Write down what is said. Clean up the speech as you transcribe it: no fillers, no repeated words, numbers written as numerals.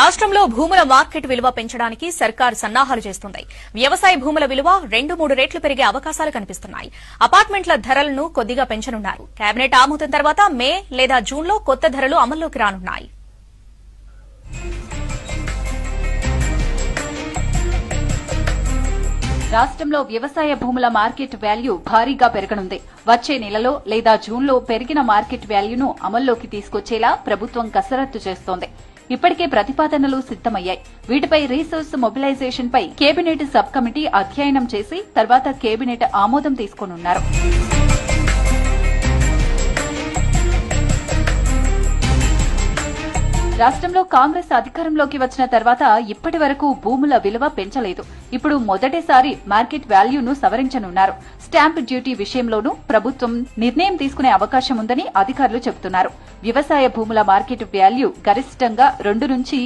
రాష్ట్రంలో భూముల మార్కెట్ విలువ పెంచడానికి సర్కార్ సన్నాహాలు చేస్తుంది. వ్యవసాయ భూముల విలువ 2-3 రెట్లు పెరిగే అవకాశాలు కనిపిస్తున్నాయి. అపార్ట్మెంట్ల ధరలను కొద్దిగా పెంచనున్నారు. కేబినెట్ ఆమోదం తర్వాత మే లేదా జూన్లో కొత్త ధరలు అమల్లోకి రానున్నాయి. రాష్ట్రంలో వ్యవసాయ భూముల మార్కెట్ వాల్యూ భారీగా పెరగనుంది. వచ్చే నెలలో లేదా జూన్లో పెరిగిన మార్కెట్ వాల్యూను అమల్లోకి తీసుకొచ్చేలా ప్రభుత్వం కసరత్తు చేస్తోంది. ఇప్పటికే ప్రతిపాదనలు సిద్దమయ్యాయి. వీటిపై రీసోర్స్ మొబిలైజేషన్ పై కేబినెట్ సబ్ కమిటీ అధ్యయనం చేసి తర్వాత కేబినెట్ ఆమోదం తీసుకోనున్నారు. రాష్ట్రంలో కాంగ్రెస్ అధికారంలోకి వచ్చిన తర్వాత ఇప్పటి వరకు భూముల విలువ పెంచలేదు. ఇప్పుడు మొదటిసారి మార్కెట్ వాల్యూను సవరించనున్నారు. స్టాంప్ డ్యూటీ విషయంలోనూ ప్రభుత్వం నిర్ణయం తీసుకునే అవకాశం ఉందని అధికారులు చెబుతున్నారు. వ్యవసాయ భూముల మార్కెట్ వాల్యూ గరిష్టంగా 2 నుంచి